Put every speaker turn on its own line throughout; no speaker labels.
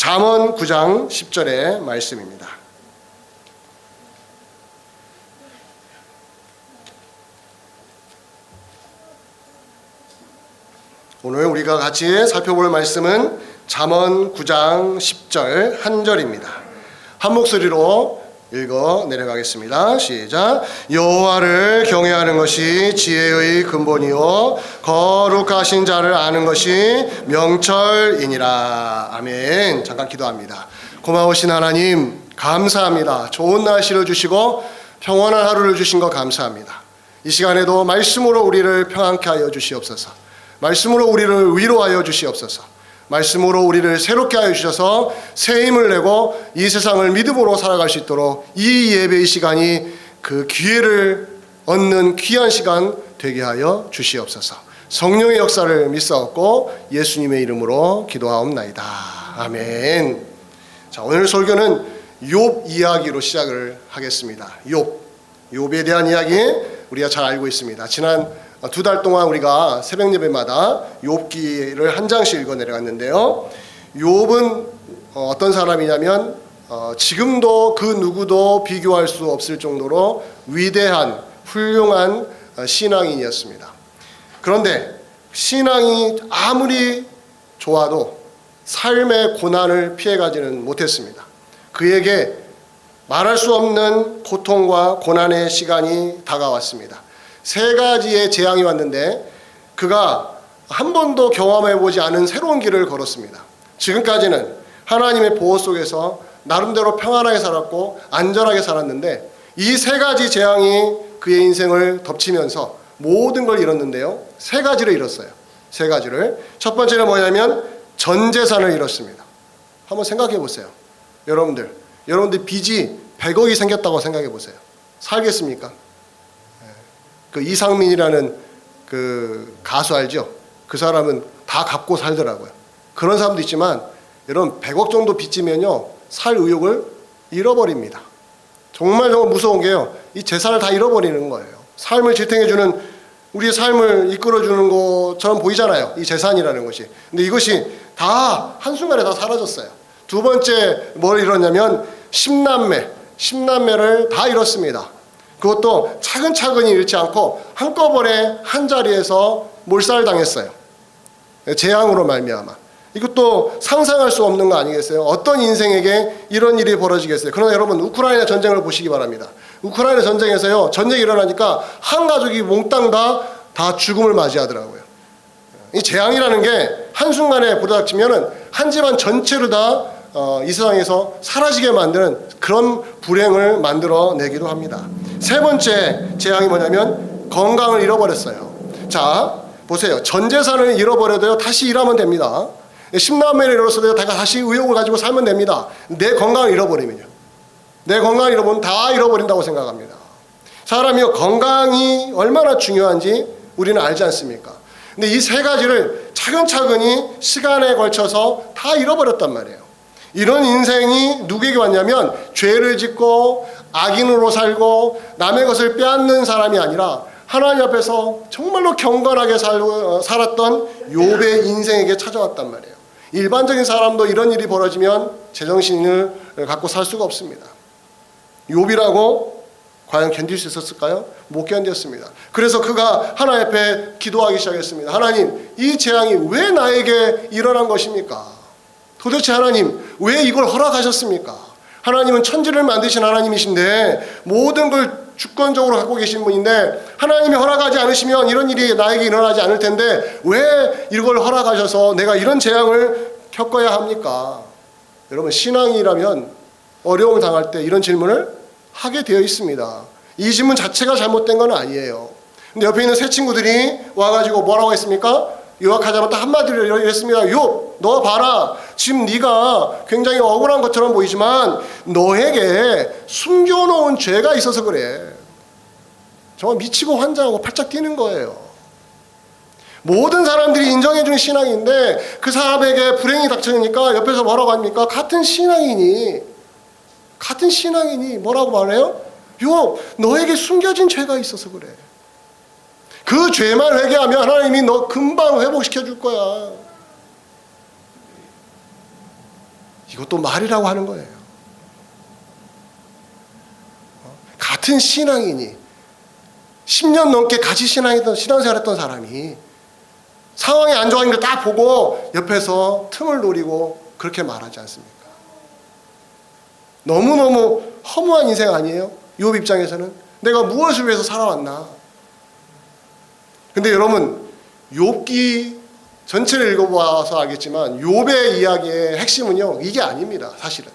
잠언 9장 10절의 말씀입니다. 오늘 우리가 같이 살펴볼 말씀은 잠언 9장 10절 한 절입니다. 한 목소리로 읽어 내려가겠습니다. 시작. 여호와를 경외하는 것이 지혜의 근본이요 거룩하신 자를 아는 것이 명철이니라. 아멘. 잠깐 기도합니다. 고마우신 하나님 감사합니다. 좋은 날씨를 주시고 평온한 하루를 주신 것 감사합니다. 이 시간에도 말씀으로 우리를 평안케 하여 주시옵소서. 말씀으로 우리를 위로하여 주시옵소서. 말씀으로 우리를 새롭게 하여 주셔서 새 힘을 내고 이 세상을 믿음으로 살아갈 수 있도록 이 예배의 시간이 그 기회를 얻는 귀한 시간 되게 하여 주시옵소서. 성령의 역사를 믿사옵고 예수님의 이름으로 기도하옵나이다. 아멘. 자, 오늘 설교는 욥 이야기로 시작을 하겠습니다. 욥에 대한 이야기 우리가 잘 알고 있습니다. 지난 2달 동안 우리가 새벽 예배마다 욥기를 한 장씩 읽어 내려갔는데요. 욥은 어떤 사람이냐면 지금도 그 누구도 비교할 수 없을 정도로 위대한 훌륭한 신앙인이었습니다. 그런데 신앙이 아무리 좋아도 삶의 고난을 피해가지는 못했습니다. 그에게 말할 수 없는 고통과 고난의 시간이 다가왔습니다. 3가지의 재앙이 왔는데 그가 한 번도 경험해보지 않은 새로운 길을 걸었습니다. 지금까지는 하나님의 보호 속에서 나름대로 평안하게 살았고 안전하게 살았는데 이 3가지 재앙이 그의 인생을 덮치면서 모든 걸 잃었는데요. 3가지를 잃었어요. 3가지를. 첫 번째는 뭐냐면 전 재산을 잃었습니다. 한번 생각해 보세요. 여러분들 빚이 100억이 생겼다고 생각해 보세요. 살겠습니까? 그 이상민이라는 그 가수 알죠? 그 사람은 다 갚고 살더라고요. 그런 사람도 있지만 여러분 100억 정도 빚지면요 살 의욕을 잃어버립니다. 정말 무서운 게요, 이 재산을 다 잃어버리는 거예요. 삶을 지탱해주는, 우리의 삶을 이끌어주는 것처럼 보이잖아요, 이 재산이라는 것이. 근데 이것이 다 한순간에 다 사라졌어요. 두 번째 뭘 잃었냐면 10남매를 다 잃었습니다. 그것도 차근차근히 잃지 않고 한꺼번에 한 자리에서 몰살당했어요. 재앙으로 말미암아. 이것도 상상할 수 없는 거 아니겠어요? 어떤 인생에게 이런 일이 벌어지겠어요? 그러나 여러분 우크라이나 전쟁을 보시기 바랍니다. 우크라이나 전쟁에서요, 전쟁이 일어나니까 한 가족이 몽땅 다 죽음을 맞이하더라고요. 이 재앙이라는 게 한순간에 부닥치면은 한 집안 전체를 다 이 세상에서 사라지게 만드는 그런 불행을 만들어내기도 합니다. 3번째 재앙이 뭐냐면 건강을 잃어버렸어요. 자, 보세요. 전 재산을 잃어버려도요 다시 일하면 됩니다. 10남매를 잃었어도 다시 의욕을 가지고 살면 됩니다. 내 건강을 잃어버리면요, 내 건강을 잃어버리면 다 잃어버린다고 생각합니다. 사람이 건강이 얼마나 중요한지 우리는 알지 않습니까? 근데 이 3가지를 차근차근히 시간에 걸쳐서 다 잃어버렸단 말이에요. 이런 인생이 누구에게 왔냐면 죄를 짓고 악인으로 살고 남의 것을 빼앗는 사람이 아니라 하나님 앞에서 정말로 경건하게 살았던 욥의 인생에게 찾아왔단 말이에요. 일반적인 사람도 이런 일이 벌어지면 제정신을 갖고 살 수가 없습니다. 욥이라고 과연 견딜 수 있었을까요? 못 견뎠습니다. 그래서 그가 하나님 앞에 기도하기 시작했습니다. 하나님, 이 재앙이 왜 나에게 일어난 것입니까? 도대체 하나님 왜 이걸 허락하셨습니까? 하나님은 천지를 만드신 하나님이신데 모든 걸 주권적으로 갖고 계신 분인데 하나님이 허락하지 않으시면 이런 일이 나에게 일어나지 않을 텐데 왜 이걸 허락하셔서 내가 이런 재앙을 겪어야 합니까? 여러분, 신앙이라면 어려움을 당할 때 이런 질문을 하게 되어 있습니다. 이 질문 자체가 잘못된 건 아니에요. 근데 옆에 있는 세 친구들이 와가지고 뭐라고 했습니까? 요약하자면 딱 한마디로 이랬습니다. 욥, 너 봐라. 지금 네가 굉장히 억울한 것처럼 보이지만 너에게 숨겨놓은 죄가 있어서 그래. 정말 미치고 환장하고 팔짝 뛰는 거예요. 모든 사람들이 인정해주는 신앙인데 그 사람에게 불행이 닥쳐니까 옆에서 뭐라고 합니까? 같은 신앙인이 뭐라고 말해요? 욥, 너에게 숨겨진 죄가 있어서 그래. 그 죄만 회개하면 하나님이 너 금방 회복시켜 줄 거야. 이것도 말이라고 하는 거예요. 같은 신앙인이 10년 넘게 같이 신앙생활했던 사람이 상황이 안 좋아하는 걸 딱 보고 옆에서 틈을 노리고 그렇게 말하지 않습니까? 너무너무 허무한 인생 아니에요? 욥 입장에서는 내가 무엇을 위해서 살아왔나? 근데 여러분, 욥기 전체를 읽어봐서 알겠지만 욥의 이야기의 핵심은요, 이게 아닙니다. 사실은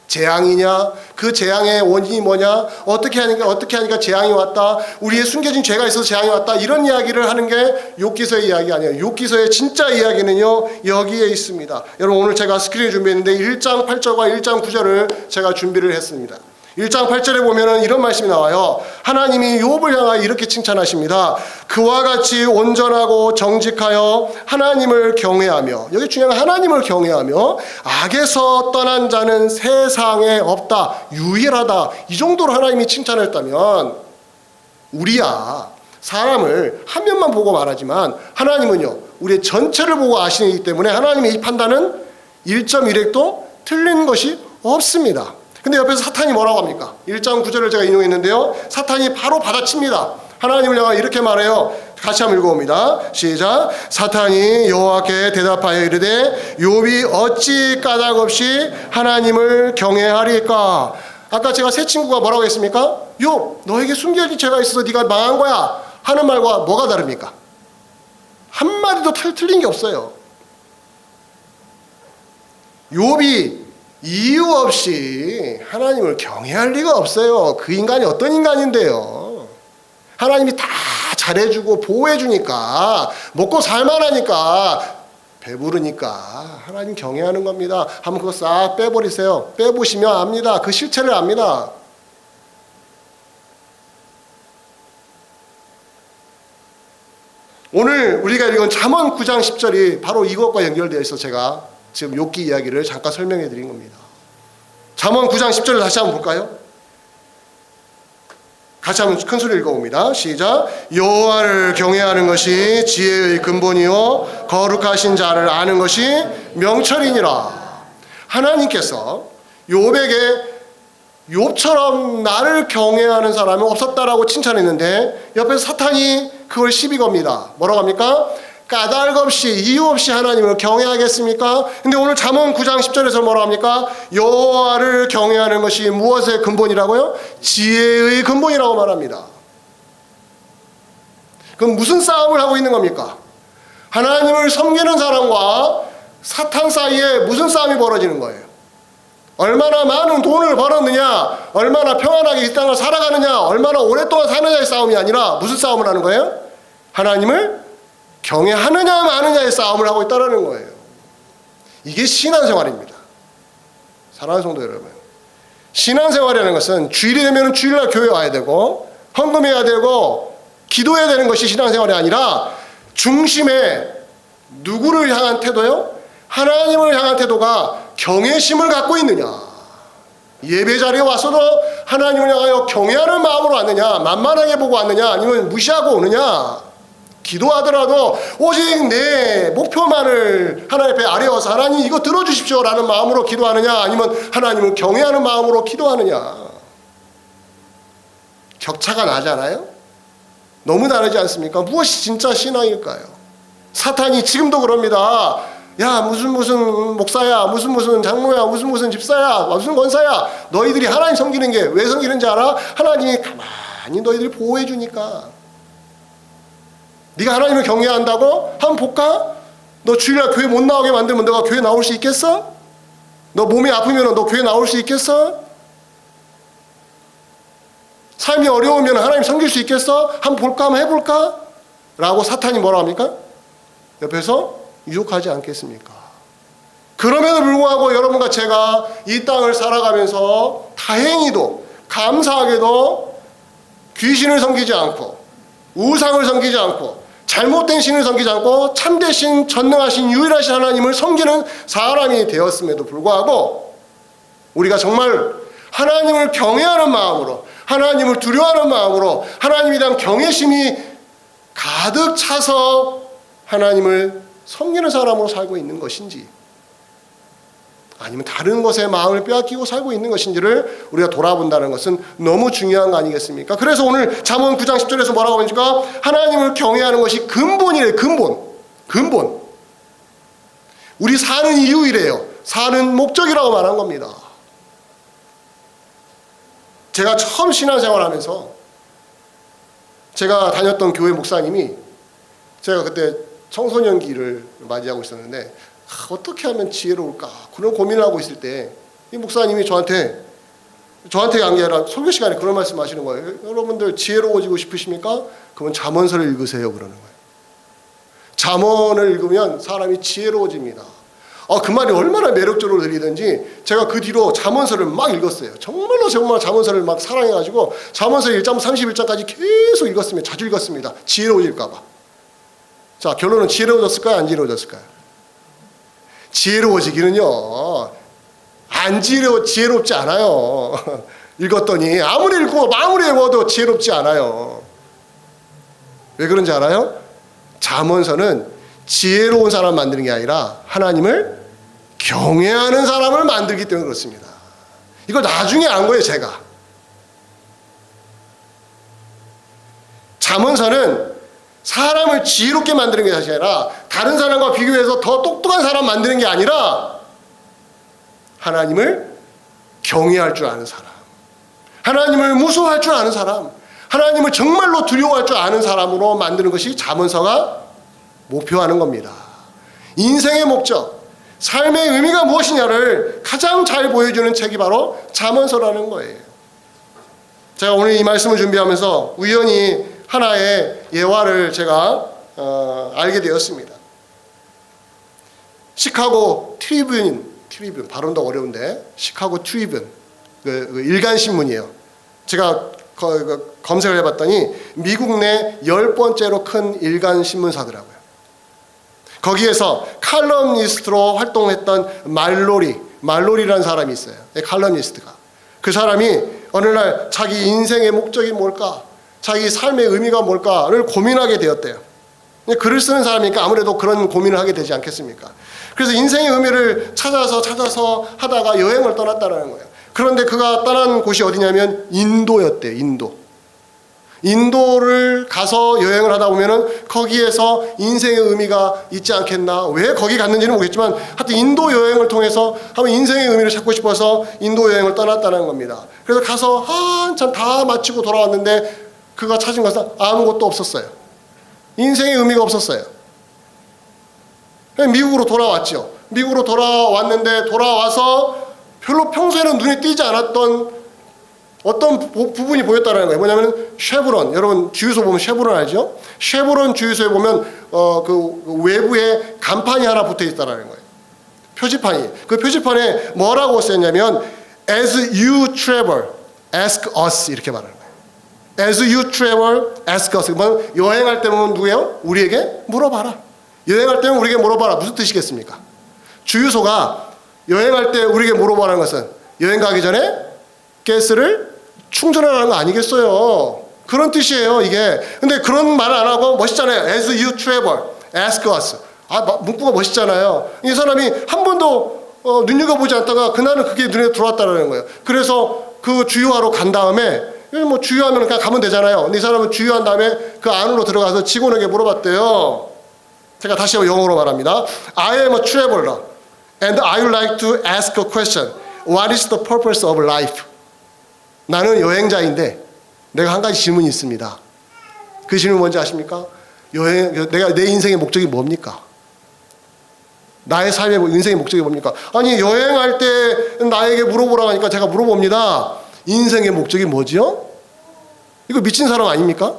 재앙이냐, 그 재앙의 원인이 뭐냐, 어떻게 하니까 재앙이 왔다, 우리의 숨겨진 죄가 있어서 재앙이 왔다, 이런 이야기를 하는 게 욥기서의 이야기 아니에요. 욥기서의 진짜 이야기는요, 여기에 있습니다. 여러분, 오늘 제가 스크린에 준비했는데 1장 8절과 1장 9절을 제가 준비를 했습니다. 1장 8절에 보면은 이런 말씀이 나와요. 하나님이 욥을 향하여 이렇게 칭찬하십니다. 그와 같이 온전하고 정직하여 하나님을 경외하며, 여기 중요한 하나님을 경외하며 악에서 떠난 자는 세상에 없다, 유일하다, 이 정도로 하나님이 칭찬했다면 우리야 사람을 한 면만 보고 말하지만 하나님은요 우리의 전체를 보고 아시기 때문에 하나님의 이 판단은 1.1획도 틀린 것이 없습니다. 근데 옆에서 사탄이 뭐라고 합니까? 1장 9절을 제가 인용했는데요, 사탄이 바로 받아칩니다. 하나님을 향해 이렇게 말해요. 같이 한번 읽어봅니다. 시작. 사탄이 여호와께 대답하여 이르되 욥이 어찌 까닭없이 하나님을 경외하리까? 아까 제가 새 친구가 뭐라고 했습니까? 욥, 너에게 숨겨진 죄가 있어서 네가 망한 거야 하는 말과 뭐가 다릅니까? 한마디도 틀린 게 없어요. 욥이 이유 없이 하나님을 경외할 리가 없어요. 그 인간이 어떤 인간인데요. 하나님이 다 잘해주고 보호해주니까, 먹고 살만하니까, 배부르니까 하나님 경외하는 겁니다. 한번 그거 싹 빼버리세요. 빼보시면 압니다. 그 실체를 압니다. 오늘 우리가 읽은 잠언 9장 10절이 바로 이것과 연결되어 있어서 제가 지금 욥기 이야기를 잠깐 설명해 드린 겁니다. 잠언 9장 10절을 다시 한번 볼까요? 같이 한번 큰 소리 읽어봅니다. 시작. 여호와를 경외하는 것이 지혜의 근본이요 거룩하신 자를 아는 것이 명철이니라. 하나님께서 욥에게 욥처럼 나를 경외하는 사람은 없었다라고 칭찬했는데 옆에서 사탄이 그걸 시비 겁니다. 뭐라고 합니까? 까닭 없이 이유 없이 하나님을 경외하겠습니까? 근데 오늘 잠언 9장 10절에서 뭐라고 합니까? 여호와를 경외하는 것이 무엇의 근본이라고요? 지혜의 근본이라고 말합니다. 그럼 무슨 싸움을 하고 있는 겁니까? 하나님을 섬기는 사람과 사탄 사이에 무슨 싸움이 벌어지는 거예요? 얼마나 많은 돈을 벌었느냐, 얼마나 평안하게 이 땅을 살아가느냐, 얼마나 오랫동안 사느냐의 싸움이 아니라 무슨 싸움을 하는 거예요? 하나님을 경외하느냐 마느냐의 싸움을 하고 있다는 거예요. 이게 신앙생활입니다. 사랑하는 성도 여러분, 신앙생활이라는 것은 주일이 되면 주일날 교회 와야 되고 헌금해야 되고 기도해야 되는 것이 신앙생활이 아니라 중심에 누구를 향한 태도요? 하나님을 향한 태도가 경외심을 갖고 있느냐, 예배 자리에 와서도 하나님을 향하여 경외하는 마음으로 왔느냐, 만만하게 보고 왔느냐, 아니면 무시하고 오느냐, 기도하더라도 오직 내 목표만을 하나님 앞에 아뢰어서 하나님 이거 들어주십시오 라는 마음으로 기도하느냐, 아니면 하나님을 경외하는 마음으로 기도하느냐. 격차가 나잖아요. 너무 다르지 않습니까? 무엇이 진짜 신앙일까요? 사탄이 지금도 그럽니다. 야, 무슨 목사야, 무슨 장로야, 무슨 집사야, 무슨 권사야, 너희들이 하나님 섬기는 게 왜 섬기는지 알아? 하나님이 가만히 너희들이 보호해 주니까. 네가 하나님을 경외한다고? 한번 볼까? 너 주일날 교회 못 나오게 만들면 너가 교회 나올 수 있겠어? 너 몸이 아프면 너 교회 나올 수 있겠어? 삶이 어려우면 하나님 섬길 수 있겠어? 한번 볼까? 한번 해볼까? 라고 사탄이 뭐라 합니까? 옆에서 유혹하지 않겠습니까? 그럼에도 불구하고 여러분과 제가 이 땅을 살아가면서 다행히도 감사하게도 귀신을 섬기지 않고 우상을 섬기지 않고 잘못된 신을 섬기지 않고 참되신 전능하신 유일하신 하나님을 섬기는 사람이 되었음에도 불구하고 우리가 정말 하나님을 경외하는 마음으로, 하나님을 두려워하는 마음으로, 하나님에 대한 경외심이 가득 차서 하나님을 섬기는 사람으로 살고 있는 것인지, 아니면 다른 것에 마음을 빼앗기고 살고 있는 것인지를 우리가 돌아본다는 것은 너무 중요한 거 아니겠습니까? 그래서 오늘 잠언 9장 10절에서 뭐라고 하니까 하나님을 경외하는 것이 근본이래요. 근본. 우리 사는 이유이래요. 사는 목적이라고 말한 겁니다. 제가 처음 신앙생활하면서 제가 다녔던 교회 목사님이, 제가 그때 청소년기를 맞이하고 있었는데 어떻게 하면 지혜로울까 그런 고민을 하고 있을 때 이 목사님이 저한테 한 게 아니라 설교 시간에 그런 말씀 하시는 거예요. 여러분들 지혜로워지고 싶으십니까? 그러면 잠언서를 읽으세요 그러는 거예요. 잠언을 읽으면 사람이 지혜로워집니다. 그 말이 얼마나 매력적으로 들리든지 제가 그 뒤로 잠언서를 막 읽었어요. 정말 잠언서를 막 사랑해가지고 잠언서 1장 31장까지 계속 읽었습니다. 자주 읽었습니다. 지혜로워질까 봐. 자, 결론은 지혜로워졌을까요? 안 지혜로워졌을까요? 지혜로워지기는요, 지혜롭지 않아요. 읽었더니 아무리 읽고 아무리 외워도 지혜롭지 않아요. 왜 그런지 알아요? 잠언서는 지혜로운 사람 만드는 게 아니라 하나님을 경외하는 사람을 만들기 때문에 그렇습니다. 이걸 나중에 안 거예요, 제가. 잠언서는 사람을 지혜롭게 만드는 게 사실 아니라 다른 사람과 비교해서 더 똑똑한 사람 만드는 게 아니라 하나님을 경외할 줄 아는 사람, 하나님을 무서워할 줄 아는 사람, 하나님을 정말로 두려워할 줄 아는 사람으로 만드는 것이 잠언서가 목표하는 겁니다. 인생의 목적, 삶의 의미가 무엇이냐를 가장 잘 보여주는 책이 바로 잠언서라는 거예요. 제가 오늘 이 말씀을 준비하면서 우연히 하나의 예화를 제가 알게 되었습니다. 시카고 트리뷴, 발음도 어려운데 시카고 트리뷴, 그 일간신문이에요. 제가 검색을 해봤더니 미국 내 10번째로 큰 일간신문사더라고요. 거기에서 칼럼니스트로 활동했던 말로리라는 사람이 있어요. 칼럼니스트가. 그 사람이 어느 날 자기 인생의 목적이 뭘까, 자기 삶의 의미가 뭘까를 고민하게 되었대요. 글을 쓰는 사람이니까 아무래도 그런 고민을 하게 되지 않겠습니까? 그래서 인생의 의미를 찾아서 하다가 여행을 떠났다는 거예요. 그런데 그가 떠난 곳이 어디냐면 인도였대요. 인도를 가서 여행을 하다 보면은 거기에서 인생의 의미가 있지 않겠나. 왜 거기 갔는지는 모르겠지만 하여튼 인도 여행을 통해서 한번 인생의 의미를 찾고 싶어서 인도 여행을 떠났다는 겁니다. 그래서 가서 한참 다 마치고 돌아왔는데 그가 찾은 것은 아무것도 없었어요. 인생의 의미가 없었어요. 미국으로 돌아왔죠. 미국으로 돌아왔는데 돌아와서 별로 평소에는 눈에 띄지 않았던 어떤 부분이 보였다는 거예요. 뭐냐면 쉐브론, 여러분 주유소 보면 쉐브론 알죠? 쉐브론 주유소에 보면 그 외부에 간판이 하나 붙어 있다는 거예요. 표지판이. 그 표지판에 뭐라고 쓰였냐면 As you travel, ask us 이렇게 말하는 거예요. As you travel, ask us. 여행할 때 보면 누구예요? 우리에게 물어봐라. 여행할 때는 우리에게 물어봐라. 무슨 뜻이겠습니까? 주유소가 여행할 때 우리에게 물어보라는 것은 여행 가기 전에 가스를 충전하라는 거 아니겠어요? 그런 뜻이에요, 이게. 근데 그런 말을 안 하고 멋있잖아요. As you travel, ask us. 문구가 멋있잖아요. 이 사람이 한 번도 눈여겨보지 않다가 그날은 그게 눈에 들어왔다는 거예요. 그래서 그 주유하러 간 다음에 뭐 주유하면 그냥 가면 되잖아요. 근데 이 사람은 주유한 다음에 그 안으로 들어가서 직원에게 물어봤대요. 제가 다시 한번 영어로 말합니다. I am a traveler and I would like to ask a question. What is the purpose of life? 나는 여행자인데 내가 한 가지 질문이 있습니다. 그 질문 뭔지 아십니까? 내 인생의 목적이 뭡니까? 나의 삶의 인생의 목적이 뭡니까? 아니 여행할 때 나에게 물어보라고 하니까 제가 물어봅니다. 인생의 목적이 뭐지요? 이거 미친 사람 아닙니까?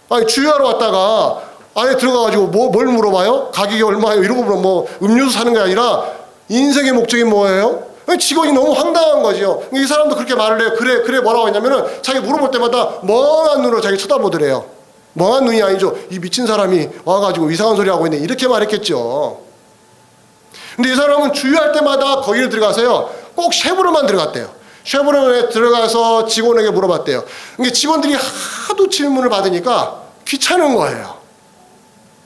아니 주유하러 왔다가 안에 들어가가지고 뭘 물어봐요? 가격이 얼마예요? 이러고 뭐 음료수 사는 게 아니라 인생의 목적이 뭐예요? 직원이 너무 황당한 거죠. 이 사람도 그렇게 말을 해요. 그래 뭐라고 했냐면은 자기 물어볼 때마다 멍한 눈으로 자기 쳐다보더래요. 멍한 눈이 아니죠. 이 미친 사람이 와가지고 이상한 소리 하고 있네. 이렇게 말했겠죠. 근데 이 사람은 주유할 때마다 거기를 들어가서요. 꼭 쉐브론만 들어갔대요. 쉐브론에 들어가서 직원에게 물어봤대요. 근데 직원들이 하도 질문을 받으니까 귀찮은 거예요.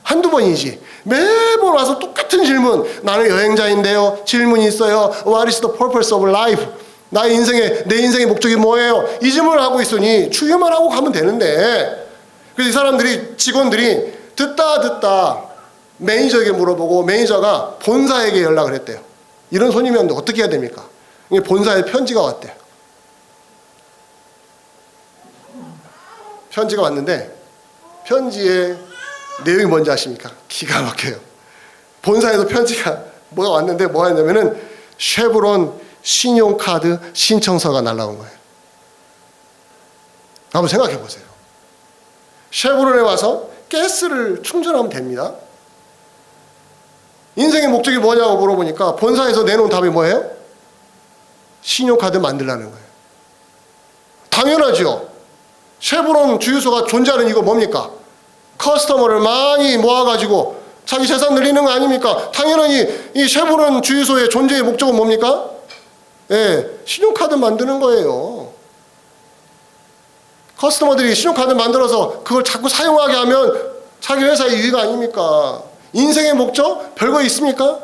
한두 번이지. 매번 와서 똑같은 질문. 나는 여행자인데요. 질문이 있어요. What is the purpose of life? 내 인생의 목적이 뭐예요? 이 질문을 하고 있으니 추유만 하고 가면 되는데, 그래서 이 사람들이, 직원들이 듣다 매니저에게 물어보고 매니저가 본사에게 연락을 했대요. 이런 손님이 왔는데 어떻게 해야 됩니까? 본사에 편지가 왔대요. 편지가 왔는데 편지에 내용이 뭔지 아십니까? 기가 막혀요. 본사에서 편지가 뭐가 왔는데 뭐가 했냐면은 쉐브론 신용카드 신청서가 날라온 거예요. 한번 생각해 보세요. 쉐브론에 와서 가스를 충전하면 됩니다. 인생의 목적이 뭐냐고 물어보니까 본사에서 내놓은 답이 뭐예요? 신용카드 만들라는 거예요. 당연하죠. 쉐브론 주유소가 존재하는 이거 뭡니까? 커스터머를 많이 모아가지고 자기 재산 늘리는 거 아닙니까? 당연히 이 쉐브론 주유소의 존재의 목적은 뭡니까? 신용카드 만드는 거예요. 커스터머들이 신용카드 만들어서 그걸 자꾸 사용하게 하면 자기 회사의 이익 아닙니까? 인생의 목적? 별거 있습니까?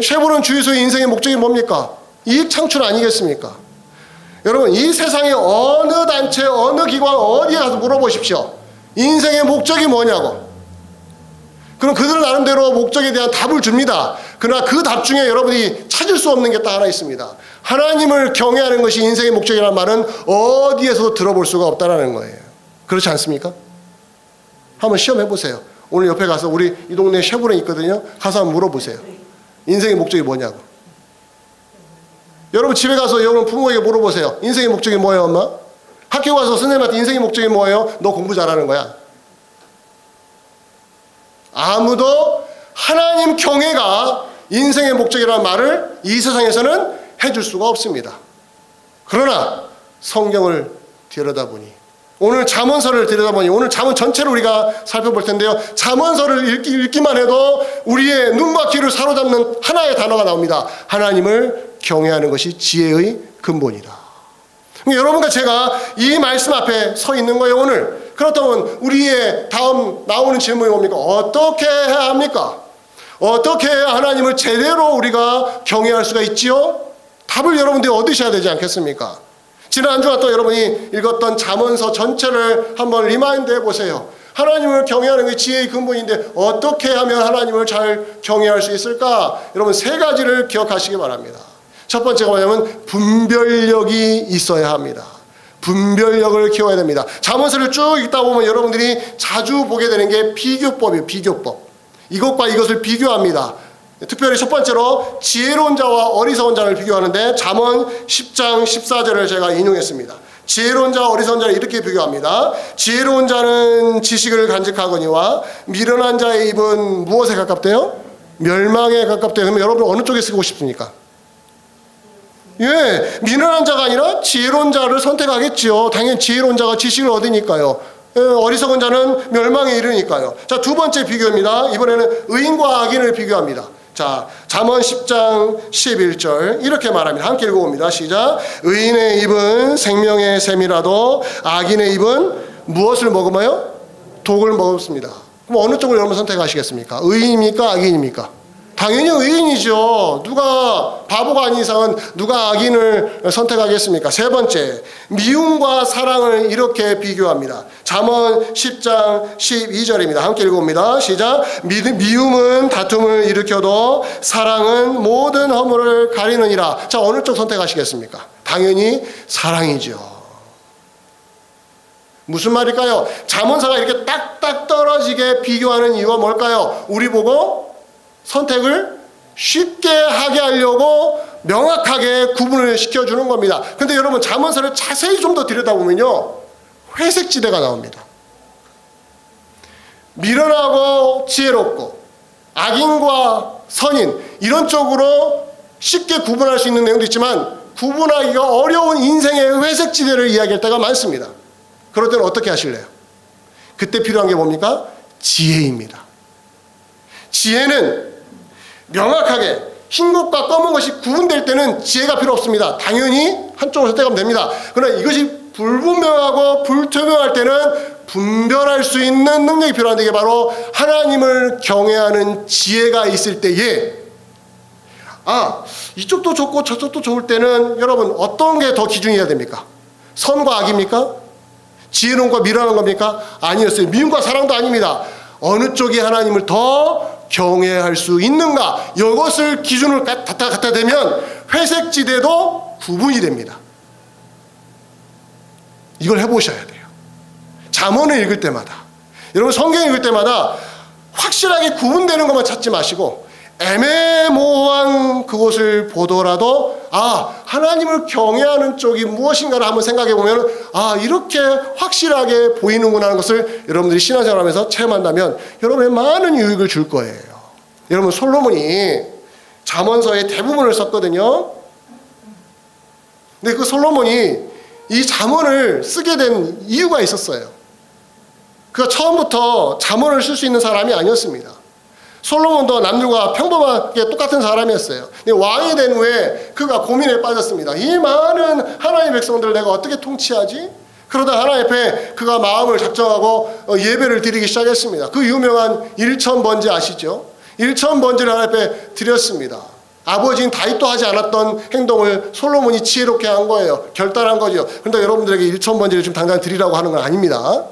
쉐브론 주유소의 인생의 목적이 뭡니까? 이익 창출 아니겠습니까? 여러분, 이 세상의 어느 단체, 어느 기관, 어디에 가서 물어보십시오. 인생의 목적이 뭐냐고. 그럼 그들 나름대로 목적에 대한 답을 줍니다. 그러나 그 답 중에 여러분이 찾을 수 없는 게 딱 하나 있습니다. 하나님을 경외하는 것이 인생의 목적이라는 말은 어디에서도 들어볼 수가 없다는 거예요. 그렇지 않습니까? 한번 시험해 보세요. 오늘 옆에 가서 우리 이 동네에 쉐브론 있거든요. 가서 한번 물어보세요. 인생의 목적이 뭐냐고. 여러분 집에 가서 여러분 부모에게 물어보세요. 인생의 목적이 뭐예요, 엄마? 학교 가서 선생님한테 인생의 목적이 뭐예요? 너 공부 잘하는 거야. 아무도 하나님 경외가 인생의 목적이라는 말을 이 세상에서는 해줄 수가 없습니다. 그러나 성경을 들여다보니, 오늘 잠언서를 들여다보니, 오늘 잠언 전체를 우리가 살펴볼 텐데요. 잠언서를 읽기만 해도 우리의 눈과 귀를 사로잡는 하나의 단어가 나옵니다. 하나님을 경외하는 것이 지혜의 근본이다. 여러분과 제가 이 말씀 앞에 서 있는 거예요, 오늘. 그렇다면 우리의 다음 나오는 질문이 뭡니까? 어떻게 해야 합니까? 어떻게 해야 하나님을 제대로 우리가 경외할 수가 있지요? 답을 여러분들이 얻으셔야 되지 않겠습니까? 지난 한 주간 또 여러분이 읽었던 잠언서 전체를 한번 리마인드 해보세요. 하나님을 경외하는 게 지혜의 근본인데 어떻게 하면 하나님을 잘 경외할 수 있을까? 여러분 세 가지를 기억하시기 바랍니다. 첫 번째가 뭐냐면 분별력이 있어야 합니다. 분별력을 키워야 됩니다. 잠언서를 쭉 읽다 보면 여러분들이 자주 보게 되는 게 비교법이에요. 비교법. 이것과 이것을 비교합니다. 특별히 첫 번째로 지혜로운 자와 어리석은 자를 비교하는데 잠언 10장 14절을 제가 인용했습니다. 지혜로운 자와 어리석은 자를 이렇게 비교합니다. 지혜로운 자는 지식을 간직하거니와 미련한 자의 입은 무엇에 가깝대요? 멸망에 가깝대요. 그러면 여러분 어느 쪽에 쓰고 싶습니까? 미련한 자가 아니라 지혜로운 자를 선택하겠지요. 당연히 지혜로운 자가 지식을 얻으니까요. 어리석은 자는 멸망에 이르니까요. 자, 두 번째 비교입니다. 이번에는 의인과 악인을 비교합니다. 자, 잠언 10장 11절 이렇게 말합니다. 함께 읽어봅니다. 시작. 의인의 입은 생명의 샘이라도 악인의 입은 무엇을 먹으며요? 독을 먹었습니다. 그럼 어느 쪽을 여러분 선택하시겠습니까? 의인입니까? 악인입니까? 당연히 의인이죠. 누가 바보가 아닌 이상은 누가 악인을 선택하겠습니까? 세 번째, 미움과 사랑을 이렇게 비교합니다. 잠언 10장 12절입니다. 함께 읽어봅니다. 시작. 미움은 다툼을 일으켜도 사랑은 모든 허물을 가리느니라. 자, 어느 쪽 선택하시겠습니까? 당연히 사랑이죠. 무슨 말일까요? 잠언서가 이렇게 딱딱 떨어지게 비교하는 이유가 뭘까요? 우리 보고 선택을 쉽게 하게 하려고 명확하게 구분을 시켜주는 겁니다. 근데 여러분 잠언서를 자세히 좀 더 들여다보면요, 회색지대가 나옵니다. 미련하고 지혜롭고 악인과 선인 이런 쪽으로 쉽게 구분할 수 있는 내용도 있지만 구분하기가 어려운 인생의 회색지대를 이야기할 때가 많습니다. 그럴 때는 어떻게 하실래요? 그때 필요한 게 뭡니까? 지혜입니다. 지혜는 명확하게 흰 것과 검은 것이 구분될 때는 지혜가 필요 없습니다. 당연히 한쪽을 선택하면 됩니다. 그러나 이것이 불분명하고 불투명할 때는 분별할 수 있는 능력이 필요한데, 이게 바로 하나님을 경외하는 지혜가 있을 때에, 이쪽도 좋고 저쪽도 좋을 때는 여러분 어떤 게 더 기준이어야 됩니까? 선과 악입니까? 지혜로움과 미련한 겁니까? 아니었어요. 미움과 사랑도 아닙니다. 어느 쪽이 하나님을 더 경외할 수 있는가, 이것을 기준을 갖다 대면 회색지대도 구분이 됩니다. 이걸 해보셔야 돼요. 잠언을 읽을 때마다, 여러분 성경 읽을 때마다 확실하게 구분되는 것만 찾지 마시고 애매모호한 그것을 보더라도 하나님을 경외하는 쪽이 무엇인가를 한번 생각해 보면 이렇게 확실하게 보이는구나 하는 것을 여러분들이 신앙생활하면서 체험한다면 여러분의 많은 유익을 줄 거예요. 여러분 솔로몬이 잠언서의 대부분을 썼거든요. 근데 그 솔로몬이 이 잠언을 쓰게 된 이유가 있었어요. 그가 처음부터 잠언을 쓸 수 있는 사람이 아니었습니다. 솔로몬도 남들과 평범하게 똑같은 사람이었어요. 근데 왕이 된 후에 그가 고민에 빠졌습니다. 이 많은 하나님의 백성들을 내가 어떻게 통치하지? 그러다 하나님 앞에 그가 마음을 작정하고 예배를 드리기 시작했습니다. 그 유명한 일천번제 아시죠? 일천번제를 하나님 앞에 드렸습니다. 아버지인 다윗도 하지 않았던 행동을 솔로몬이 지혜롭게 한 거예요. 결단한 거죠. 그런데 여러분들에게 일천번제를 지금 당장 드리라고 하는 건 아닙니다.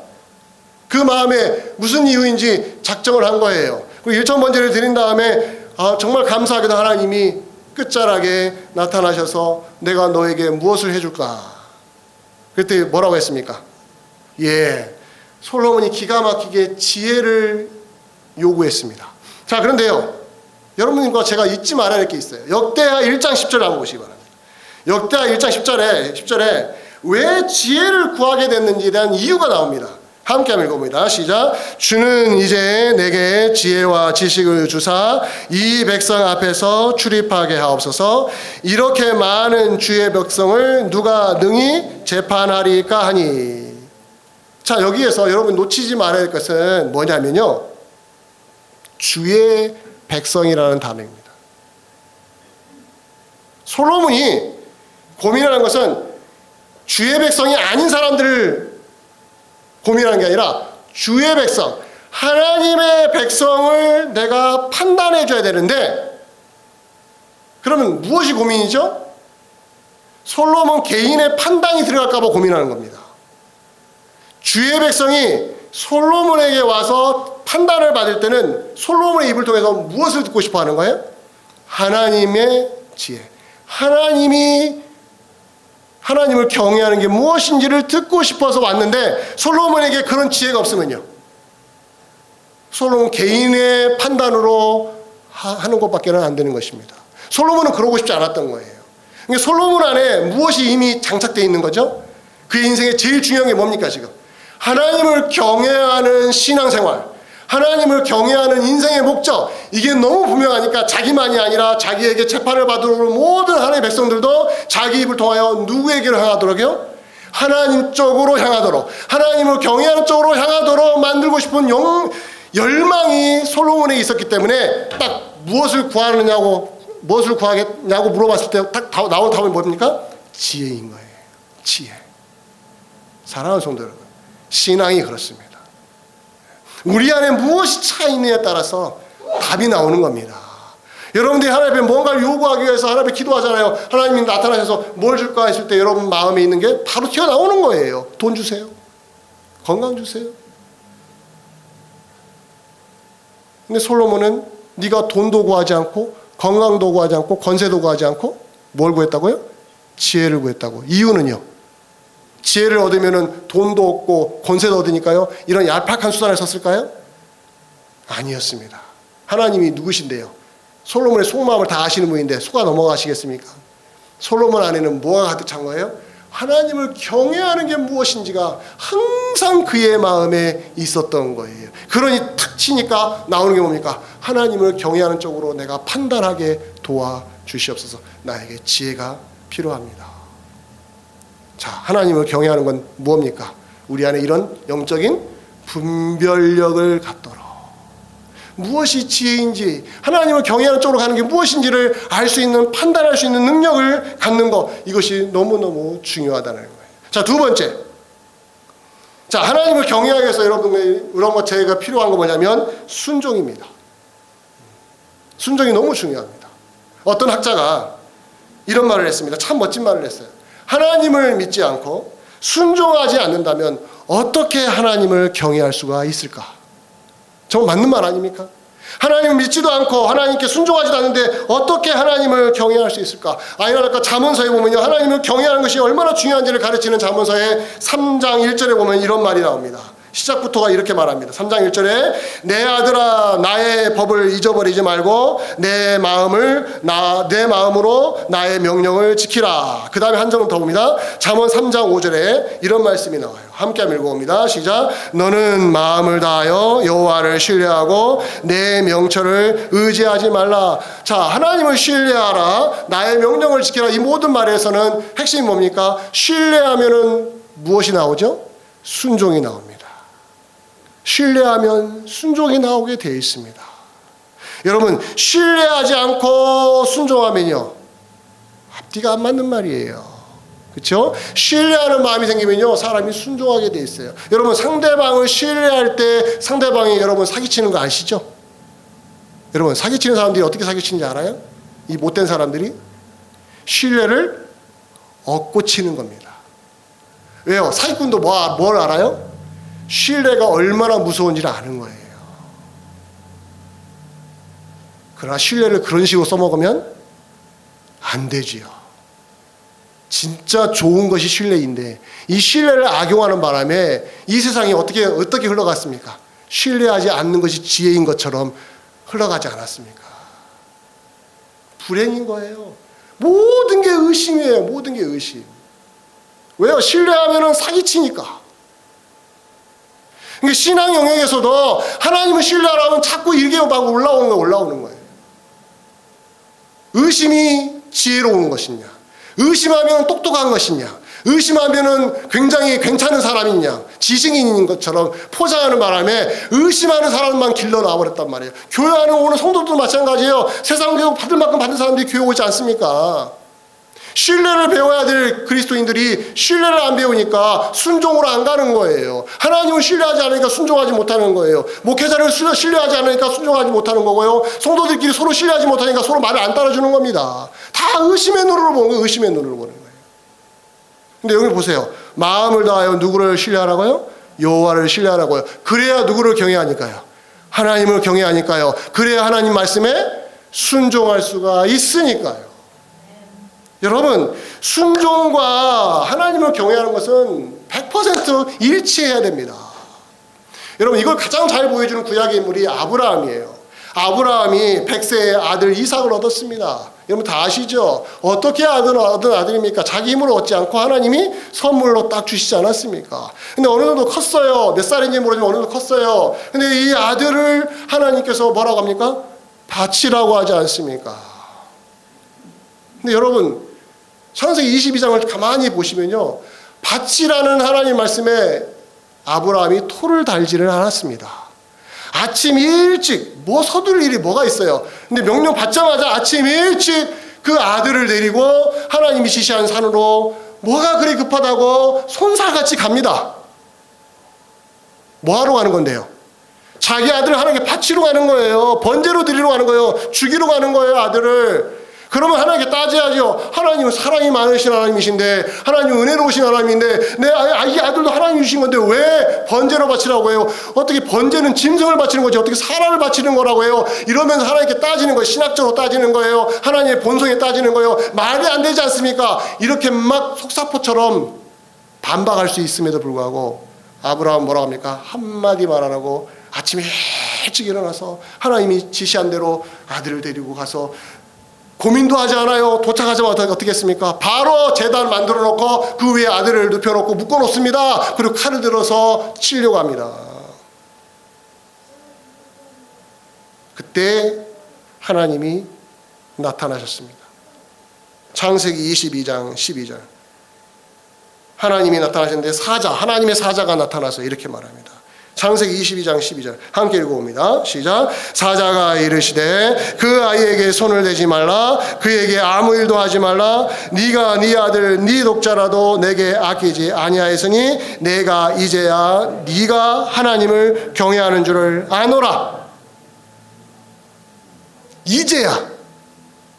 그 마음에 무슨 이유인지 작정을 한 거예요. 그리고 일천번제를 드린 다음에 정말 감사하게도 하나님이 끝자락에 나타나셔서 내가 너에게 무엇을 해줄까? 그때 뭐라고 했습니까? 솔로몬이 기가 막히게 지혜를 요구했습니다. 자, 그런데요, 여러분과 제가 잊지 말아야 할 게 있어요. 역대하 1장 10절을 한번 보시기 바랍니다. 역대하 1장 10절에 왜 지혜를 구하게 됐는지에 대한 이유가 나옵니다. 함께 한번 읽어봅니다. 시작. 주는 이제 내게 지혜와 지식을 주사 이 백성 앞에서 출입하게 하옵소서. 이렇게 많은 주의 백성을 누가 능히 재판하리까 하니. 자, 여기에서 여러분 놓치지 말아야 할 것은 뭐냐면요, 주의 백성이라는 단어입니다. 솔로몬이 고민하는 것은 주의 백성이 아닌 사람들을 고민하는 게 아니라 주의 백성, 하나님의 백성을 내가 판단해 줘야 되는데, 그러면 무엇이 고민이죠? 솔로몬 개인의 판단이 들어갈까 봐 고민하는 겁니다. 주의 백성이 솔로몬에게 와서 판단을 받을 때는 솔로몬의 입을 통해서 무엇을 듣고 싶어 하는 거예요? 하나님의 지혜. 하나님을 경외하는 게 무엇인지를 듣고 싶어서 왔는데, 솔로몬에게 그런 지혜가 없으면요, 솔로몬 개인의 판단으로 하는 것밖에는 안 되는 것입니다. 솔로몬은 그러고 싶지 않았던 거예요. 그러니까 솔로몬 안에 무엇이 이미 장착되어 있는 거죠? 그의 인생에 제일 중요한 게 뭡니까 지금? 하나님을 경외하는 신앙생활, 하나님을 경외하는 인생의 목적, 이게 너무 분명하니까 자기만이 아니라 자기에게 재판을 받으러 올 모든 하나님의 백성들도 자기 입을 통하여 누구에게로 향하도록요? 하나님 쪽으로 향하도록, 하나님을 경외하는 쪽으로 향하도록 만들고 싶은 열망이 솔로몬에 있었기 때문에 딱 무엇을 구하겠냐고 물어봤을 때 딱 나온 답은 뭡니까? 지혜인 거예요. 지혜. 사랑하는 성도 여러분, 신앙이 그렇습니다. 우리 안에 무엇이 차 있느냐에 따라서 답이 나오는 겁니다. 여러분들이 하나님 앞에 뭔가를 요구하기 위해서 하나님 앞에 기도하잖아요. 하나님이 나타나셔서 뭘 줄까 했을 때 여러분 마음에 있는 게 바로 튀어나오는 거예요. 돈 주세요. 건강 주세요. 근데 솔로몬은 네가 돈도 구하지 않고 건강도 구하지 않고 권세도 구하지 않고 뭘 구했다고요? 지혜를 구했다고. 이유는요, 지혜를 얻으면 돈도 얻고 권세도 얻으니까요, 이런 얄팍한 수단을 썼을까요? 아니었습니다. 하나님이 누구신데요? 솔로몬의 속마음을 다 아시는 분인데 속아 넘어가시겠습니까? 솔로몬 안에는 뭐가 가득 찬 거예요? 하나님을 경외하는 게 무엇인지가 항상 그의 마음에 있었던 거예요. 그러니 탁 치니까 나오는 게 뭡니까? 하나님을 경외하는 쪽으로 내가 판단하게 도와주시옵소서. 나에게 지혜가 필요합니다. 자, 하나님을 경외하는 건 무엇입니까? 우리 안에 이런 영적인 분별력을 갖도록, 무엇이 지혜인지, 하나님을 경외하는 쪽으로 가는 게 무엇인지를 알 수 있는, 판단할 수 있는 능력을 갖는 것, 이것이 너무너무 중요하다는 거예요. 자, 두 번째, 자, 하나님을 경외하기 위해서 여러분 이런 것 제가 필요한 거 뭐냐면 순종입니다. 순종이 너무 중요합니다. 어떤 학자가 이런 말을 했습니다. 참 멋진 말을 했어요. 하나님을 믿지 않고 순종하지 않는다면 어떻게 하나님을 경외할 수가 있을까? 정말 맞는 말 아닙니까? 하나님을 믿지도 않고 하나님께 순종하지도 않는데 어떻게 하나님을 경외할 수 있을까? 아니랄까 잠언서에 보면요, 하나님을 경외하는 것이 얼마나 중요한지를 가르치는 잠언서의 3장 1절에 보면 이런 말이 나옵니다. 시작부터가 이렇게 말합니다. 3장 1절에 내 아들아 나의 법을 잊어버리지 말고 내 마음으로 나의 명령을 지키라. 그 다음에 한 점 더 봅니다. 잠언 3장 5절에 이런 말씀이 나와요. 함께 읽어봅니다. 시작. 너는 마음을 다하여 여호와를 신뢰하고 내 명철을 의지하지 말라. 자, 하나님을 신뢰하라. 나의 명령을 지키라. 이 모든 말에서는 핵심이 뭡니까? 신뢰하면은 무엇이 나오죠? 순종이 나옵니다. 신뢰하면 순종이 나오게 되어 있습니다. 여러분, 신뢰하지 않고 순종하면요, 앞뒤가 안 맞는 말이에요. 그렇죠? 신뢰하는 마음이 생기면요, 사람이 순종하게 되어 있어요. 여러분, 상대방을 신뢰할 때 상대방이 여러분 사기치는 거 아시죠? 여러분, 사기치는 사람들이 어떻게 사기치는지 알아요? 이 못된 사람들이 신뢰를 얻고 치는 겁니다. 왜요? 사기꾼도 뭘 알아요? 신뢰가 얼마나 무서운지를 아는 거예요. 그러나 신뢰를 그런 식으로 써먹으면 안 되지요. 진짜 좋은 것이 신뢰인데 이 신뢰를 악용하는 바람에 이 세상이 어떻게 흘러갔습니까? 신뢰하지 않는 것이 지혜인 것처럼 흘러가지 않았습니까? 불행인 거예요. 모든 게 의심이에요. 모든 게 의심. 왜요? 신뢰하면은 사기치니까. 그러니까 신앙 영역에서도 하나님을 신뢰하라면 자꾸 이렇게 막 올라오는 거예요. 의심이 지혜로운 것이냐, 의심하면 똑똑한 것이냐, 의심하면은 굉장히 괜찮은 사람이냐, 지식인인 것처럼 포장하는 바람에 의심하는 사람만 길러 나와버렸단 말이에요. 교회 안에 오는 성도들도 마찬가지예요. 세상 교육 받을 만큼 받은 사람들이 교회 오지 않습니까? 신뢰를 배워야 될 그리스도인들이 신뢰를 안 배우니까 순종으로 안 가는 거예요. 하나님을 신뢰하지 않으니까 순종하지 못하는 거예요. 목회자를 신뢰하지 않으니까 순종하지 못하는 거고요. 성도들끼리 서로 신뢰하지 못하니까 서로 말을 안 따라주는 겁니다. 다 의심의 눈으로 보는 거예요. 의심의 눈으로 보는 거예요. 근데 여기 보세요. 마음을 다하여 누구를 신뢰하라고요? 여호와를 신뢰하라고요. 그래야 누구를 경외하니까요? 하나님을 경외하니까요. 그래야 하나님 말씀에 순종할 수가 있으니까요. 여러분, 순종과 하나님을 경외하는 것은 100% 일치해야 됩니다. 여러분, 이걸 가장 잘 보여주는 구약의 인물이 아브라함이에요. 아브라함이 100세의 아들 이삭을 얻었습니다. 여러분 다 아시죠? 어떻게 얻은 아들입니까? 자기 힘으로 얻지 않고 하나님이 선물로 딱 주시지 않았습니까? 근데 어느 정도 컸어요. 몇 살인지 모르지만 어느 정도 컸어요. 근데 이 아들을 하나님께서 뭐라고 합니까? 바치라고 하지 않습니까? 근데 여러분, 창세기 22장을 가만히 보시면요, 바치라는 하나님 말씀에 아브라함이 토를 달지를 않았습니다. 아침 일찍 서두를 일이 뭐가 있어요? 근데 명령 받자마자 아침 일찍 그 아들을 데리고 하나님이 지시한 산으로 뭐가 그리 급하다고 손살같이 갑니다. 뭐 하러 가는 건데요? 자기 아들을 하나님께 바치러 가는 거예요. 번제로 드리러 가는 거예요. 죽이러 가는 거예요, 아들을. 그러면 하나님께 따져야죠. 하나님은 사랑이 많으신 하나님이신데, 하나님은 은혜로우신 하나님인데, 이 아들도 하나님이 주신 건데 왜 번제로 바치라고 해요? 어떻게 번제는 짐승을 바치는 거지 어떻게 사람을 바치는 거라고 해요? 이러면서 하나님께 따지는 거예요. 신학적으로 따지는 거예요. 하나님의 본성에 따지는 거예요. 말이 안 되지 않습니까? 이렇게 막 속사포처럼 반박할 수 있음에도 불구하고 아브라함은 뭐라고 합니까? 한마디만 안 하고 아침에 일찍 일어나서 하나님이 지시한 대로 아들을 데리고 가서 고민도 하지 않아요. 도착하자마자 어떻게 했습니까? 바로 제단 만들어 놓고 그 위에 아들을 눕혀놓고 묶어 놓습니다. 그리고 칼을 들어서 치려고 합니다. 그때 하나님이 나타나셨습니다. 창세기 22장 12절. 하나님이 나타나셨는데 하나님의 사자가 나타나서 이렇게 말합니다. 창세기 22장 12절 함께 읽어봅니다. 시작. 사자가 이르시되 그 아이에게 손을 대지 말라. 그에게 아무 일도 하지 말라. 네가 네 아들 네 독자라도 내게 아끼지 아니하였으니 내가 이제야 네가 하나님을 경외하는 줄을 아노라. 이제야.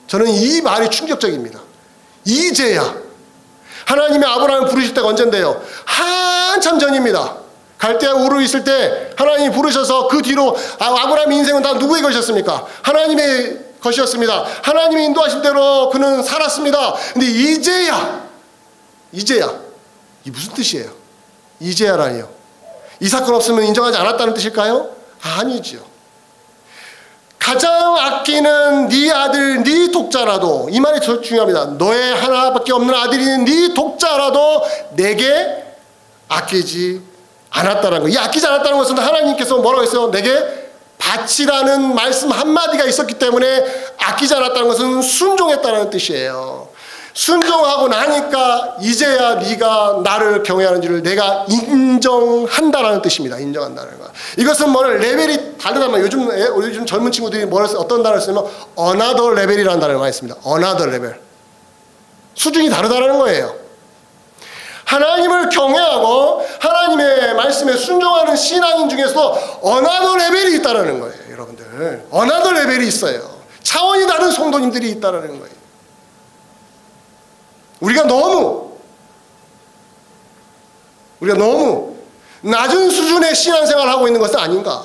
저는 이 말이 충격적입니다. 이제야. 하나님이 아브라함을 부르실 때가 언젠데요? 한참 전입니다. 갈대아 우르 있을 때 하나님이 부르셔서 그 뒤로 아브라함의 인생은 다 누구의 것이었습니까? 하나님의 것이었습니다. 하나님이 인도하신 대로 그는 살았습니다. 근데 이제야 이게 무슨 뜻이에요? 이제야라니요. 이 사건 없으면 인정하지 않았다는 뜻일까요? 아니지요. 가장 아끼는 네 아들 네 독자라도, 이 말이 더 중요합니다. 너의 하나밖에 없는 아들인 네 독자라도 내게 아끼지 않았다는 거. 이 아끼지 않았다는 것은 하나님께서 뭐라고 했어요? 내게 바치라는 말씀 한마디가 있었기 때문에 아끼지 않았다는 것은 순종했다는 뜻이에요. 순종하고 나니까 이제야 네가 나를 경외하는 줄을 내가 인정한다라는 뜻입니다. 인정한다는 거. 이것은 뭐 레벨이 다르다면 요즘 젊은 친구들이 어떤 단어를 쓰면 another level이라는 단어를 많이 씁니다. another level. 수준이 다르다는 거예요. 하나님을 경외하고 하나님의 말씀에 순종하는 신앙인 중에서 another level이 있다는 거예요. 여러분들, another level이 있어요. 차원이 다른 성도님들이 있다는 거예요. 우리가 너무 낮은 수준의 신앙생활을 하고 있는 것은 아닌가?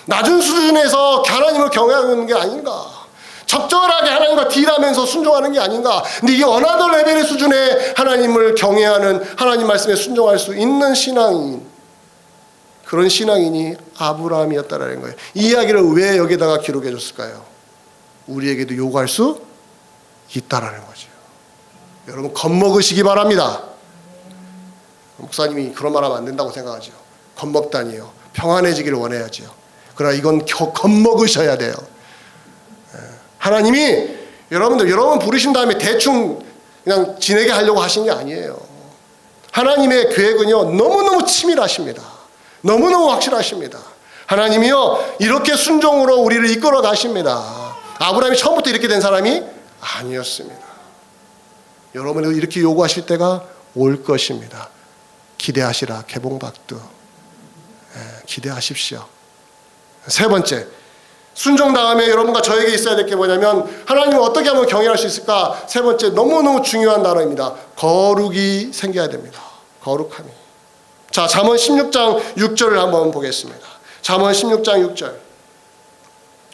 낮은 수준에서 하나님을 경외하는 게 아닌가? 적절하게 하나님과 딜하면서 순종하는 게 아닌가? 근데 이 어나더 레벨의 수준의 하나님을 경외하는, 하나님 말씀에 순종할 수 있는 신앙인, 그런 신앙인이 아브라함이었다라는 거예요. 이 이야기를 왜 여기다가 기록해 줬을까요? 우리에게도 요구할 수 있다라는 거죠. 여러분, 겁먹으시기 바랍니다. 목사님이 그런 말 하면 안 된다고 생각하죠. 겁먹다니요. 평안해지기를 원해야죠. 그러나 이건 겁먹으셔야 돼요. 하나님이 여러분 부르신 다음에 대충 그냥 지내게 하려고 하신 게 아니에요. 하나님의 계획은요, 너무너무 치밀하십니다. 너무너무 확실하십니다. 하나님이요, 이렇게 순종으로 우리를 이끌어 가십니다. 아브라함이 처음부터 이렇게 된 사람이 아니었습니다. 여러분에게 이렇게 요구하실 때가 올 것입니다. 기대하시라. 개봉박두. 기대하십시오. 세 번째, 순종 다음에 여러분과 저에게 있어야 될 게 뭐냐면, 하나님을 어떻게 하면 경외할 수 있을까? 세 번째, 너무너무 중요한 단어입니다. 거룩이 생겨야 됩니다. 거룩함이. 자, 잠언 16장 6절을 한번 보겠습니다. 잠언 16장 6절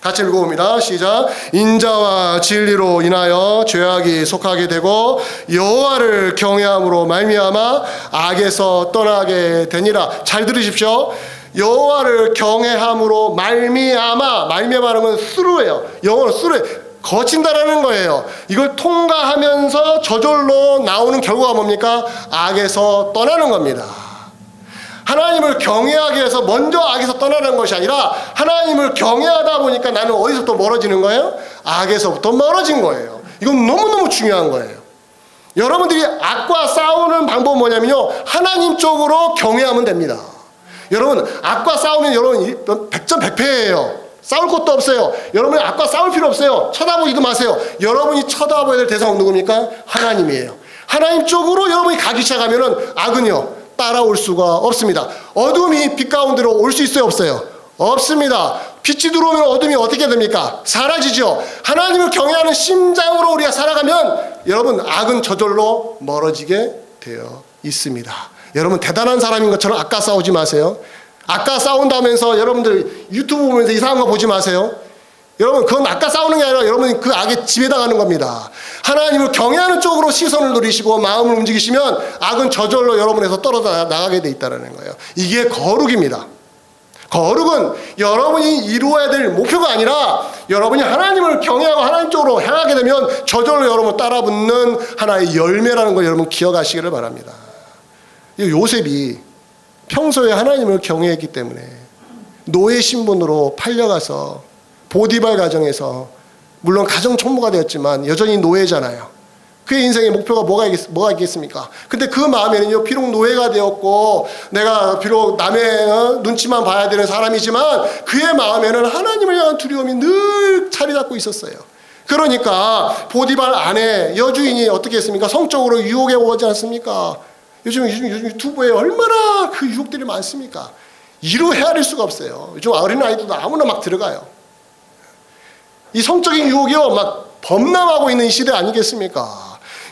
같이 읽어봅니다. 시작. 인자와 진리로 인하여 죄악이 속하게 되고 여호와를 경외함으로 말미암아 악에서 떠나게 되니라. 잘 들으십시오. 여호와를 경외함으로 말미암아라는 건 through예요. 영어로 through, 거친다라는 거예요. 이걸 통과하면서 저절로 나오는 결과가 뭡니까? 악에서 떠나는 겁니다. 하나님을 경외하기 위해서 먼저 악에서 떠나는 것이 아니라, 하나님을 경외하다 보니까 나는 어디서부터 멀어지는 거예요? 악에서부터 멀어진 거예요. 이건 너무너무 중요한 거예요. 여러분들이 악과 싸우는 방법은 뭐냐면요, 하나님 쪽으로 경외하면 됩니다. 여러분, 악과 싸우면 여러분 100점 100패예요. 싸울 것도 없어요. 여러분이 악과 싸울 필요 없어요. 쳐다보지도 마세요. 여러분이 쳐다봐야 될 대상은 누굽니까? 하나님이에요. 하나님 쪽으로 여러분이 가기 시작하면은 악은요, 따라올 수가 없습니다. 어둠이 빛 가운데로 올 수 있어요, 없어요? 없습니다. 빛이 들어오면 어둠이 어떻게 됩니까? 사라지죠. 하나님을 경외하는 심장으로 우리가 살아가면 여러분, 악은 저절로 멀어지게 되어 있습니다. 여러분, 대단한 사람인 것처럼 악과 싸우지 마세요. 악과 싸운다면서 여러분들 유튜브 보면서 이상한 거 보지 마세요. 여러분, 그건 악과 싸우는 게 아니라 여러분이 그 악에 지배당하는 겁니다. 하나님을 경외하는 쪽으로 시선을 돌리시고 마음을 움직이시면 악은 저절로 여러분에서 떨어져 나가게 돼 있다는 거예요. 이게 거룩입니다. 거룩은 여러분이 이루어야 될 목표가 아니라, 여러분이 하나님을 경외하고 하나님 쪽으로 향하게 되면 저절로 여러분 따라붙는 하나의 열매라는 걸 여러분 기억하시기를 바랍니다. 요셉이 평소에 하나님을 경외했기 때문에 노예 신분으로 팔려가서 보디발 가정에서, 물론 가정 총무가 되었지만 여전히 노예잖아요. 그의 인생의 목표가 뭐가 있겠습니까? 근데 그 마음에는요, 비록 노예가 되었고 내가 비록 남의 눈치만 봐야 되는 사람이지만 그의 마음에는 하나님을 향한 두려움이 늘 자리 잡고 있었어요. 그러니까 보디발 아내 여주인이 어떻게 했습니까? 성적으로 유혹에 오지 않습니까? 요즘 유튜브에 얼마나 그 유혹들이 많습니까? 이루 헤아릴 수가 없어요. 요즘 어린아이들도 아무나 막 들어가요. 이 성적인 유혹이요, 막 범람하고 있는 이 시대 아니겠습니까?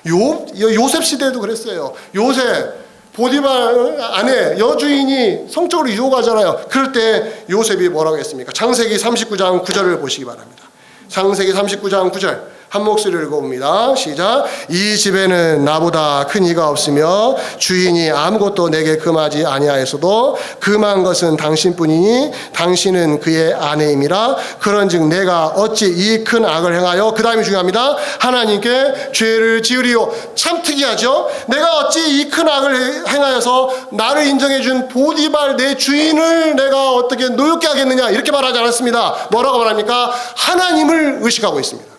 요셉 시대에도 그랬어요. 요셉, 보디발 아내, 여주인이 성적으로 유혹하잖아요. 그럴 때 요셉이 뭐라고 했습니까? 창세기 39장 9절을 보시기 바랍니다. 창세기 39장 9절 한 목소리를 읽어봅니다. 시작. 이 집에는 나보다 큰 이가 없으며 주인이 아무것도 내게 금하지 아니하였어도 금한 것은 당신뿐이니 당신은 그의 아내임이라. 그런즉 내가 어찌 이 큰 악을 행하여, 그 다음이 중요합니다, 하나님께 죄를 지으리요. 참 특이하죠. 내가 어찌 이 큰 악을 행하여서 나를 인정해 준 보디발 내 주인을 내가 어떻게 노엽게 하겠느냐, 이렇게 말하지 않았습니다. 뭐라고 말합니까? 하나님을 의식하고 있습니다.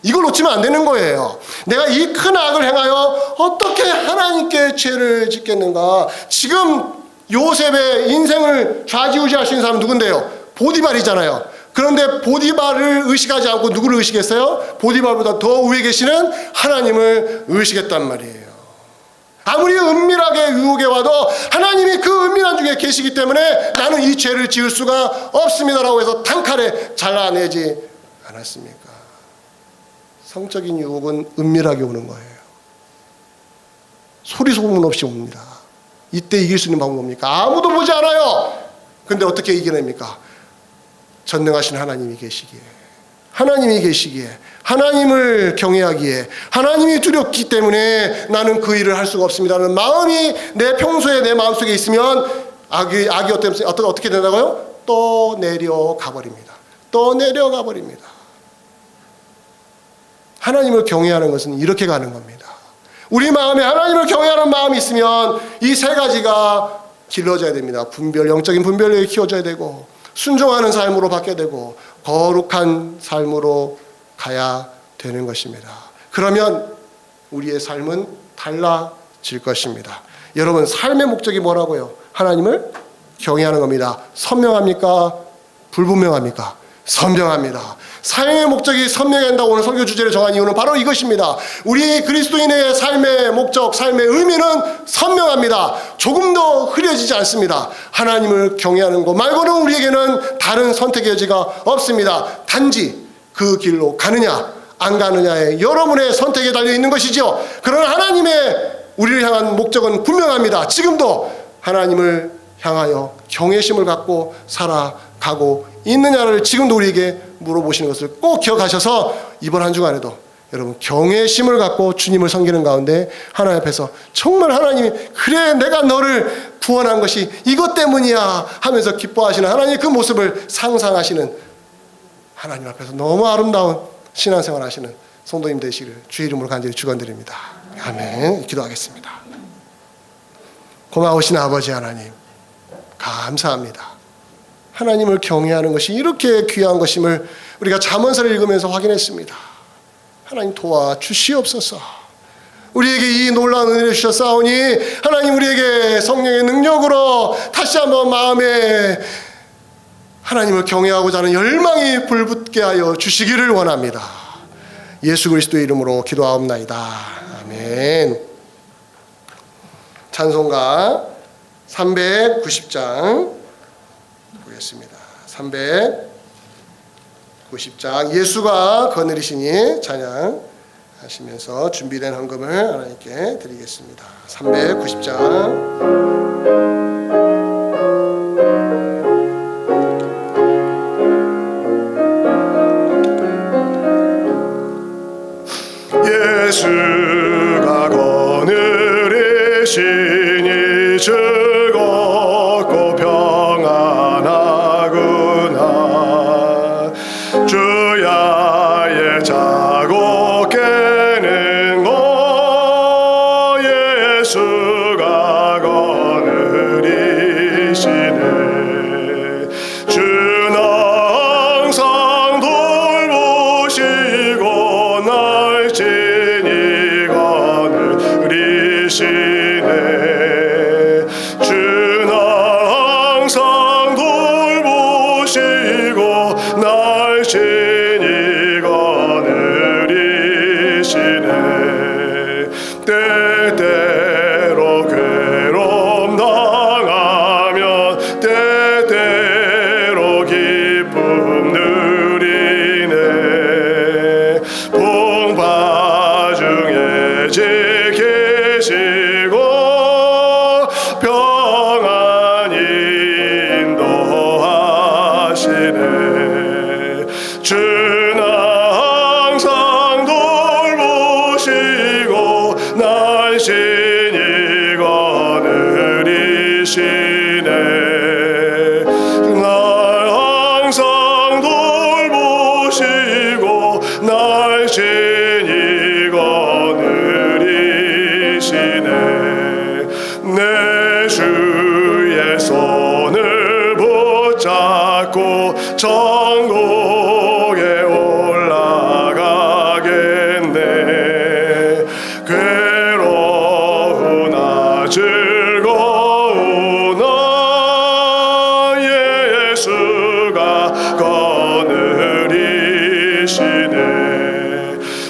이걸 놓치면 안 되는 거예요. 내가 이 큰 악을 행하여 어떻게 하나님께 죄를 짓겠는가. 지금 요셉의 인생을 좌지우지할 수 있는 사람은 누군데요? 보디발이잖아요. 그런데 보디발을 의식하지 않고 누구를 의식했어요? 보디발보다 더 위에 계시는 하나님을 의식했단 말이에요. 아무리 은밀하게 유혹해 와도 하나님이 그 은밀한 중에 계시기 때문에 나는 이 죄를 지을 수가 없습니다라고 해서 단칼에 잘라내지 않았습니까? 성적인 유혹은 은밀하게 오는 거예요. 소리 소문 없이 옵니다. 이때 이길 수 있는 방법은 뭡니까? 아무도 보지 않아요. 근데 어떻게 이겨냅니까? 전능하신 하나님이 계시기에, 하나님이 계시기에, 하나님을 경외하기에, 하나님이 두렵기 때문에 나는 그 일을 할 수가 없습니다라는 마음이 내 평소에 내 마음속에 있으면 악이 어떻게 된다고요? 또 내려가 버립니다. 또 내려가 버립니다. 하나님을 경외하는 것은 이렇게 가는 겁니다. 우리 마음에 하나님을 경외하는 마음이 있으면 이 세 가지가 길러져야 됩니다. 영적인 분별력이 키워져야 되고, 순종하는 삶으로 바뀌어야 되고, 거룩한 삶으로 가야 되는 것입니다. 그러면 우리의 삶은 달라질 것입니다. 여러분, 삶의 목적이 뭐라고요? 하나님을 경외하는 겁니다. 선명합니까? 불분명합니까? 선명합니다. 삶의 목적이 선명한다고 오늘 설교 주제를 정한 이유는 바로 이것입니다. 우리 그리스도인의 삶의 목적, 삶의 의미는 선명합니다. 조금 더 흐려지지 않습니다. 하나님을 경외하는 것 말고는 우리에게는 다른 선택의 여지가 없습니다. 단지 그 길로 가느냐 안 가느냐에 여러분의 선택에 달려있는 것이죠. 그러나 하나님의 우리를 향한 목적은 분명합니다. 지금도 하나님을 향하여 경외심을 갖고 살아가고 있느냐를 지금도 우리에게 물어보시는 것을 꼭 기억하셔서 이번 한 주간에도 여러분 경외심을 갖고 주님을 섬기는 가운데 하나님 앞에서 정말 하나님이 그래 내가 너를 구원한 것이 이것 때문이야 하면서 기뻐하시는 하나님의 그 모습을 상상하시는 하나님 앞에서 너무 아름다운 신앙생활 하시는 성도님 되시기를 주의 이름으로 간절히 축원드립니다. 아멘. 기도하겠습니다. 고마우신 아버지 하나님, 감사합니다. 하나님을 경외하는 것이 이렇게 귀한 것임을 우리가 잠언서를 읽으면서 확인했습니다. 하나님 도와주시옵소서. 우리에게 이 놀라운 은혜를 주셨사오니 하나님 우리에게 성령의 능력으로 다시 한번 마음에 하나님을 경외하고자 하는 열망이 불붙게 하여 주시기를 원합니다. 예수 그리스도의 이름으로 기도하옵나이다. 아멘. 찬송가 390장 보겠습니다. 390장 예수가 거느리시니 찬양하시면서 준비된 헌금을 하나님께 드리겠습니다. 390장 예수가 거느리시니 즐겁고 평안하구나. 주야의 자고 깨는 거 예수가 거느리시네. 주는 항상 돌보시고 날 지니가 때때로 괴로움 당하면 때때로 기쁨 누리네. 풍파 중에 지키시고 평안히 인도하시네. 주는 항상 돌보시고 날씬히 거느리시네. 날 항상 돌보시고 날씬히 거느리시네. 내 주의 손을 붙잡고 천국에 올라가겠네. 괴로우나 즐거우나 예수가 거느리시네.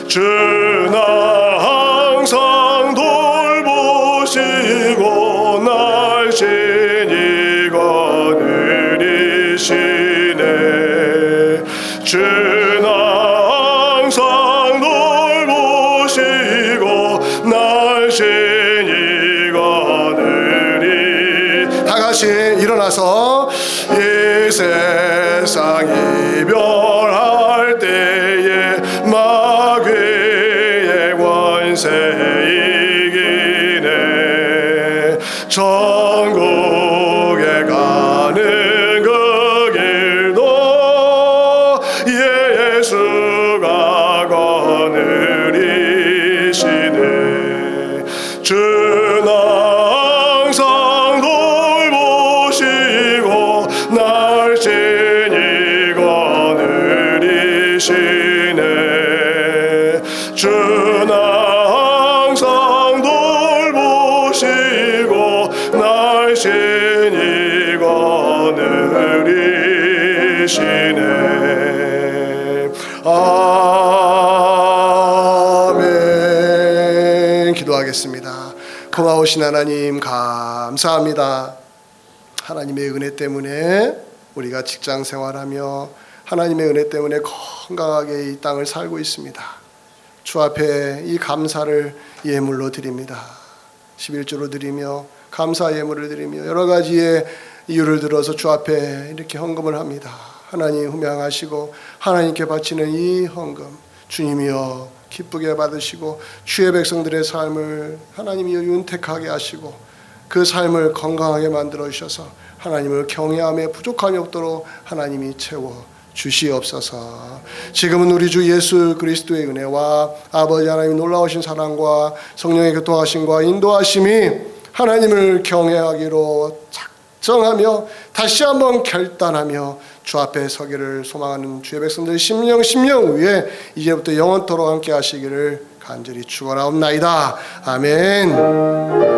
주나 항상 돌보시고 날씬히 거느리시네. 주나 항상 돌보시고 날씬히 거느리. 다같이 일어나서 이 세상 이별할 때에 마귀의 권세 이기네. 천국에 가는 그 길도 예수가 거느리시네. 주나 항상 돌보시고 날씬히 거느리시네. 주나 항상 돌보시고 날씬히 거느리시네. 아멘. 기도하겠습니다. 고마우신 하나님 감사합니다. 하나님의 은혜 때문에 우리가 직장 생활하며 하나님의 은혜 때문에 건강하게 이 땅을 살고 있습니다. 주 앞에 이 감사를 예물로 드립니다. 11조로 드리며 감사 예물을 드리며 여러 가지의 이유를 들어서 주 앞에 이렇게 헌금을 합니다. 하나님 흠양하시고 하나님께 바치는 이 헌금 주님이여 기쁘게 받으시고 주의 백성들의 삶을 하나님이여 윤택하게 하시고 그 삶을 건강하게 만들어 주셔서 하나님을 경외함에 부족함이 없도록 하나님이 채워 주시옵소서. 지금은 우리 주 예수 그리스도의 은혜와 아버지 하나님의 놀라우신 사랑과 성령의 교통하심과 인도하심이 하나님을 경외하기로 작정하며 다시 한번 결단하며 주 앞에 서기를 소망하는 주의 백성들의 심령 위에 이제부터 영원토록 함께 하시기를 간절히 축원하옵나이다. 아멘.